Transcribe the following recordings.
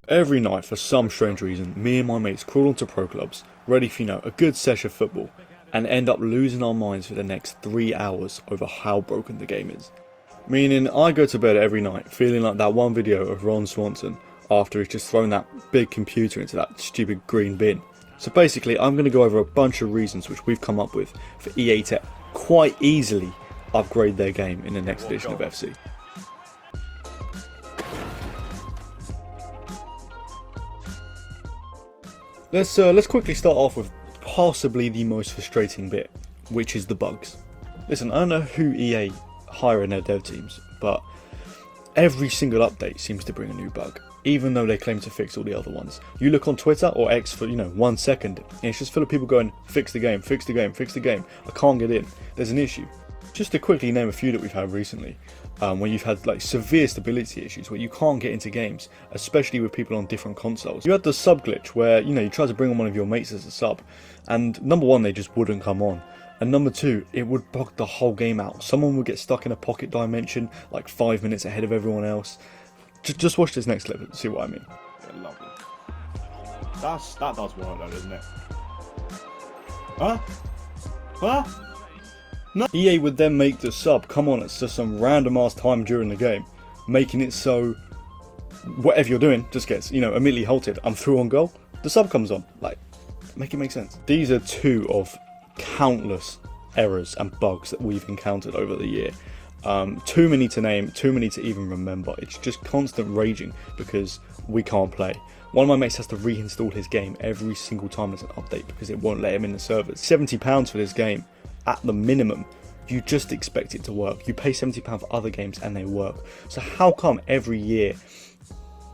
Every night, for some strange reason, me and my mates crawl onto PROCLUBS, ready for, a good session of football, and end up losing our minds for the next 3 hours over how broken the game is. Meaning, I go to bed every night feeling like that one video of Ron Swanson after he's just thrown that big computer into that stupid green bin. So basically, I'm going to go over a bunch of reasons which we've come up with for EA to quite easily upgrade their game in the next edition of FC. Let's quickly start off with possibly the most frustrating bit, which is the bugs. Listen, I don't know who EA hire in their dev teams, but every single update seems to bring a new bug, even though they claim to fix all the other ones. You look on Twitter or X for 1 second, and it's just full of people going, fix the game, fix the game, fix the game, I can't get in, there's an issue. Just to quickly name a few that we've had recently, where you've had like severe stability issues where you can't get into games, especially with people on different consoles. You had the sub glitch where you tried to bring on one of your mates as a sub, and number one, they just wouldn't come on, and number two, it would bug the whole game out. Someone would get stuck in a pocket dimension like 5 minutes ahead of everyone else. Just watch this next clip and see what I mean. Yeah, lovely. That does work though, doesn't it? Huh? Huh? No. EA would then make the sub come on at just some random ass time during the game, making it so whatever you're doing just gets, immediately halted. I'm through on goal, the sub comes on. Like, make it make sense. These are two of countless errors and bugs that we've encountered over the year. Too many to name, too many to even remember. It's just constant raging because we can't play. One of my mates has to reinstall his game every single time there's an update because it won't let him in the servers. £70 for this game. At the minimum, you just expect it to work. You pay £70 for other games and they work. So how come every year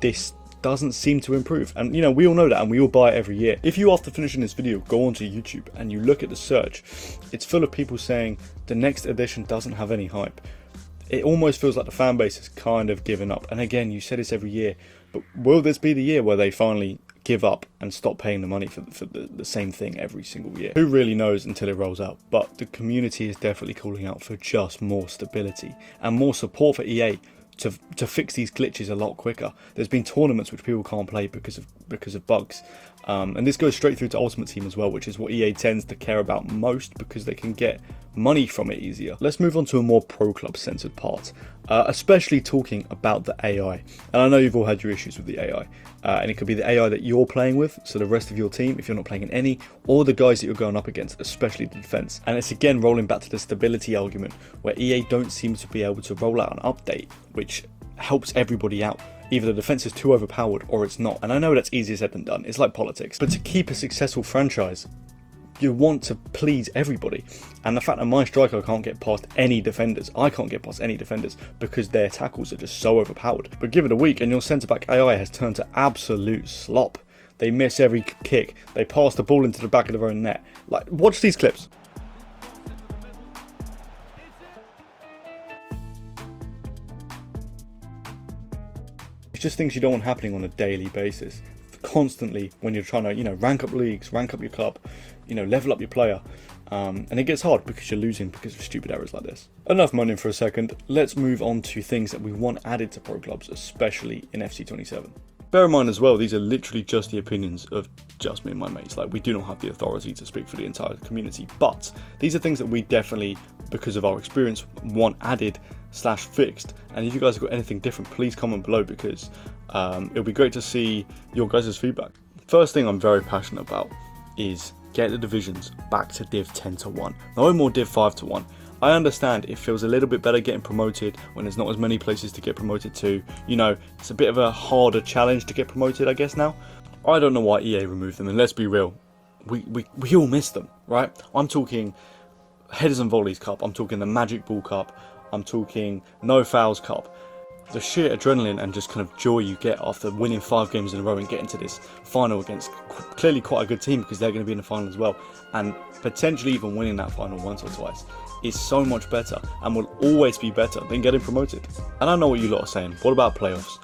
this doesn't seem to improve? And we all know that and we all buy it every year. If you, after finishing this video, go onto YouTube and you look at the search, it's full of people saying the next edition doesn't have any hype. It almost feels like the fan base has kind of given up. And again, you say this every year, but will this be the year where they finally give up and stop paying the money for the same thing every single year? Who really knows until it rolls out, but the community is definitely calling out for just more stability and more support for EA to fix these glitches a lot quicker. There's been tournaments which people can't play because of bugs, and this goes straight through to Ultimate Team as well, which is what EA tends to care about most because they can get money from it easier. Let's move on to a more pro club centered part, especially talking about the AI. And I know you've all had your issues with the AI, and it could be the AI that you're playing with, so the rest of your team if you're not playing in any, or the guys that you're going up against, especially the defense. And it's again rolling back to the stability argument where EA don't seem to be able to roll out an update which helps everybody out. Either the defense is too overpowered or it's not. And I know that's easier said than done, it's like politics, but to keep a successful franchise you want to please everybody, and the fact that my striker can't get past any defenders, I can't get past any defenders because their tackles are just so overpowered. But give it a week and your centre back AI has turned to absolute slop. They miss every kick, they pass the ball into the back of their own net. Like, watch these clips. It's just things you don't want happening on a daily basis. Constantly when you're trying to rank up leagues, rank up your club, level up your player, and it gets hard because you're losing because of stupid errors like this. Enough moaning for a second, let's move on to things that we want added to PROCLUBS, especially in FC27. Bear in mind as well, these are literally just the opinions of just me and my mates. Like, we do not have the authority to speak for the entire community, but these are things that we definitely, because of our experience, want added / fixed. And if you guys have got anything different, please comment below because it'll be great to see your guys' feedback. First thing I'm very passionate about is get the divisions back to Div 10 to 1. No more Div 5 to 1. I understand it feels a little bit better getting promoted when there's not as many places to get promoted to. It's a bit of a harder challenge to get promoted, I guess, now. I don't know why EA removed them, and let's be real, we all miss them, right? I'm talking Headers and Volleys Cup, I'm talking the Magic Ball Cup, I'm talking No Fouls Cup. The sheer adrenaline and just kind of joy you get after winning 5 games in a row and getting to this final against clearly quite a good team because they're going to be in the final as well, and potentially even winning that final once or twice is so much better and will always be better than getting promoted. And I know what you lot are saying, what about playoffs?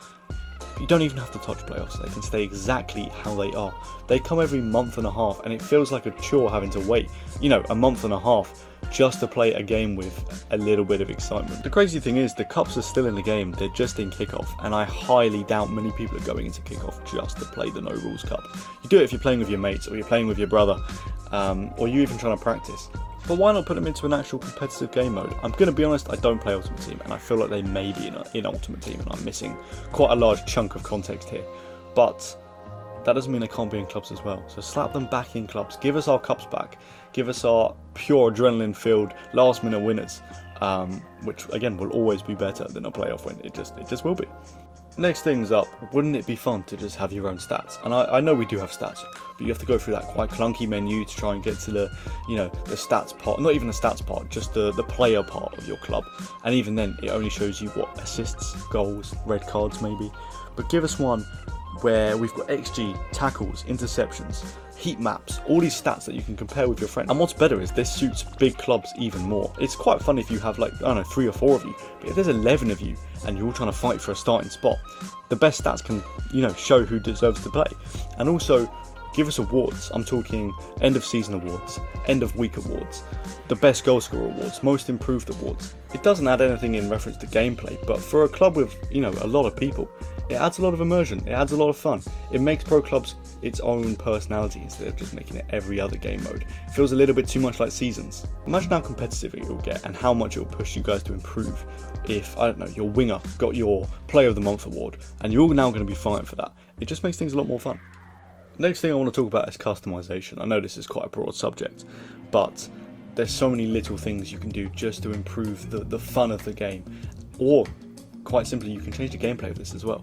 You don't even have to touch playoffs, they can stay exactly how they are. They come every month and a half, and it feels like a chore having to wait, you know, a month and a half just to play a game with a little bit of excitement. The crazy thing is, the cups are still in the game, they're just in kickoff, and I highly doubt many people are going into kickoff just to play the no rules cup. You do it if you're playing with your mates, or you're playing with your brother, or you're even trying to practice. But why not put them into an actual competitive game mode? I'm going to be honest, I don't play Ultimate Team, and I feel like they may be in Ultimate Team, and I'm missing quite a large chunk of context here. But that doesn't mean they can't be in clubs as well. So slap them back in clubs, give us our cups back, give us our pure adrenaline-filled last-minute winners, which again will always be better than a playoff win. It just will be. Next things up, wouldn't it be fun to just have your own stats? And I know we do have stats, but you have to go through that quite clunky menu to try and get to the, you know, the stats part. Not even the stats part, just the player part of your club. And even then, it only shows you what assists, goals, red cards maybe. But give us one where we've got XG, tackles, interceptions, heat maps, all these stats that you can compare with your friend. And what's better is this suits big clubs even more. It's quite fun if you have like, I don't know, 3 or 4 of you, but if there's 11 of you and you're all trying to fight for a starting spot, the best stats can, you know, show who deserves to play. And also, give us awards. I'm talking end of season awards, end of week awards, the best goal scorer awards, most improved awards. It doesn't add anything in reference to gameplay, but for a club with, you know, a lot of people, it adds a lot of immersion, it adds a lot of fun. It makes Pro Clubs its own personality instead of just making it every other game mode. It feels a little bit too much like seasons. Imagine how competitive it will get and how much it will push you guys to improve if, I don't know, your winger got your Player of the Month award and you're all now going to be fighting for that. It just makes things a lot more fun. Next thing I want to talk about is customization. I know this is quite a broad subject, but there's so many little things you can do just to improve the fun of the game. Or, quite simply, you can change the gameplay of this as well.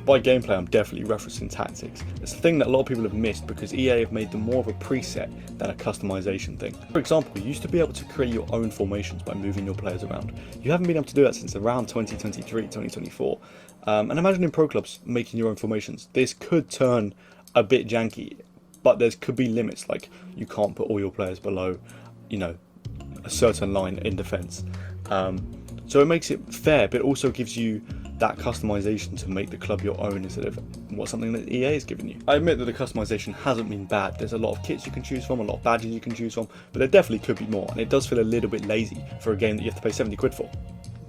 By gameplay, I'm definitely referencing tactics. It's a thing that a lot of people have missed because EA have made them more of a preset than a customization thing. For example, you used to be able to create your own formations by moving your players around. You haven't been able to do that since around 2023, 2024. And imagine in Pro Clubs making your own formations. This could turn a bit janky, but there could be limits, like you can't put all your players below, you know, a certain line in defence. So it makes it fair, but it also gives you that customization to make the club your own instead of something that EA has given you. I admit that the customization hasn't been bad. There's a lot of kits you can choose from, a lot of badges you can choose from, but there definitely could be more, and it does feel a little bit lazy for a game that you have to pay 70 quid for.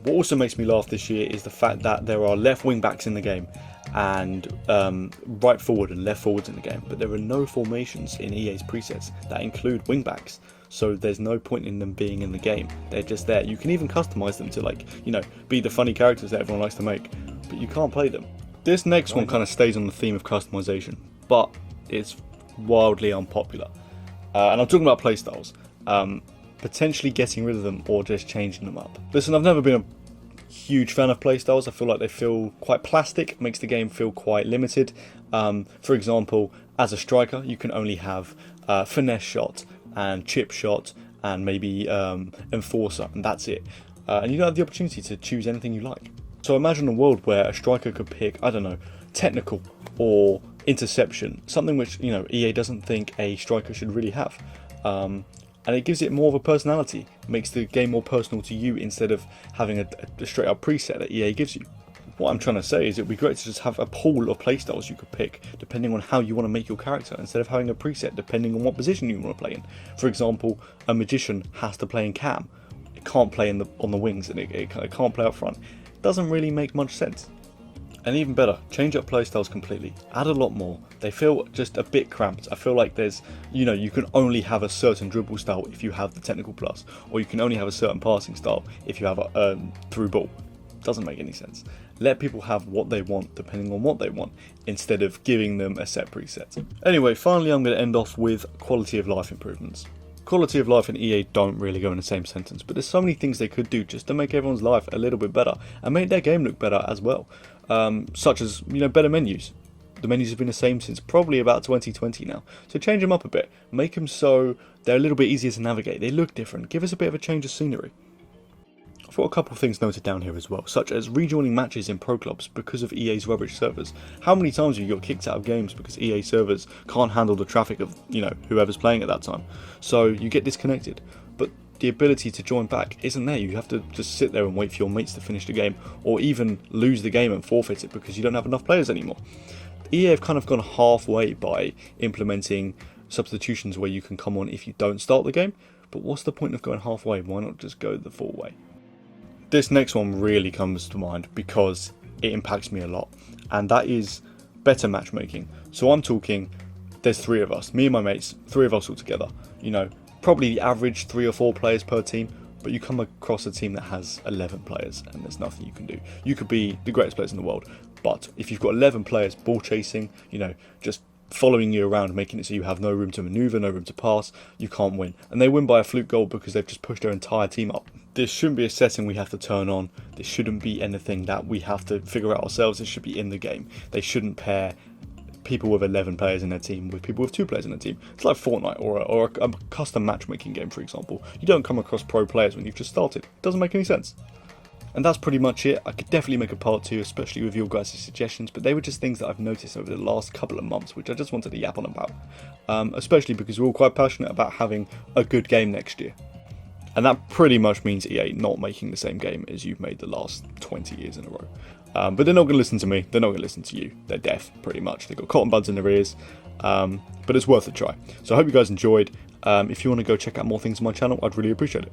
What also makes me laugh this year is the fact that there are left wing backs in the game and right forward and left forwards in the game, but there are no formations in EA's presets that include wing backs. So there's no point in them being in the game. They're just there. You can even customize them to, like, you know, be the funny characters that everyone likes to make, but you can't play them. This next one kind of stays on the theme of customization, but it's wildly unpopular. And I'm talking about playstyles. Potentially getting rid of them or just changing them up. Listen, I've never been a huge fan of playstyles. I feel like they feel quite plastic, makes the game feel quite limited. For example, as a striker, you can only have finesse shot and chip shot and maybe enforcer, and that's it. And you don't have the opportunity to choose anything you like. So imagine a world where a striker could pick, I don't know, technical or interception, something which, you know, EA doesn't think a striker should really have. And it gives it more of a personality, makes the game more personal to you instead of having a straight up preset that EA gives you. What I'm trying to say is it would be great to just have a pool of playstyles you could pick depending on how you want to make your character, instead of having a preset depending on what position you want to play in. For example, a magician has to play in cam. It can't play on the wings, and it can't play up front. It doesn't really make much sense. And even better, change up playstyles completely. Add a lot more. They feel just a bit cramped. I feel like there's, you know, you can only have a certain dribble style if you have the technical plus, or you can only have a certain passing style if you have a through ball. Doesn't make any sense. Let people have what they want depending on what they want, instead of giving them a set preset. Anyway, finally I'm going to end off with quality of life improvements. Quality of life and EA don't really go in the same sentence, but there's so many things they could do just to make everyone's life a little bit better and make their game look better as well. Such as, you know, better menus. The menus have been the same since probably about 2020 now, so change them up a bit. Make them so they're a little bit easier to navigate. They look different. Give us a bit of a change of scenery. I've got a couple of things noted down here as well, such as rejoining matches in Pro Clubs because of EA's rubbish servers. How many times have you got kicked out of games because EA servers can't handle the traffic of, you know, whoever's playing at that time? So you get disconnected. But the ability to join back isn't there. You have to just sit there and wait for your mates to finish the game, or even lose the game and forfeit it because you don't have enough players anymore. EA have kind of gone halfway by implementing substitutions where you can come on if you don't start the game, but what's the point of going halfway? Why not just go the full way? This next one really comes to mind because it impacts me a lot, and that is better matchmaking. So I'm talking, there's 3 of us, me and my mates, 3 of us all together, you know, probably the average 3 or 4 players per team, but you come across a team that has 11 players and there's nothing you can do. You could be the greatest players in the world, but if you've got 11 players ball chasing, you know, just following you around, making it so you have no room to maneuver, no room to pass, you can't win. And they win by a fluke goal because they've just pushed their entire team up. This shouldn't be a setting we have to turn on. This shouldn't be anything that we have to figure out ourselves. It should be in the game. They shouldn't pair people with 11 players in their team with people with 2 players in their team. It's like Fortnite or a custom matchmaking game, for example. You don't come across pro players when you've just started. It doesn't make any sense. And that's pretty much it. I could definitely make a part 2, especially with your guys' suggestions, but they were just things that I've noticed over the last couple of months, which I just wanted to yap on about. Especially because we're all quite passionate about having a good game next year. And that pretty much means EA not making the same game as you've made the last 20 years in a row. But they're not going to listen to me, they're not going to listen to you. They're deaf, pretty much. They've got cotton buds in their ears. But it's worth a try. So I hope you guys enjoyed. If you want to go check out more things on my channel, I'd really appreciate it.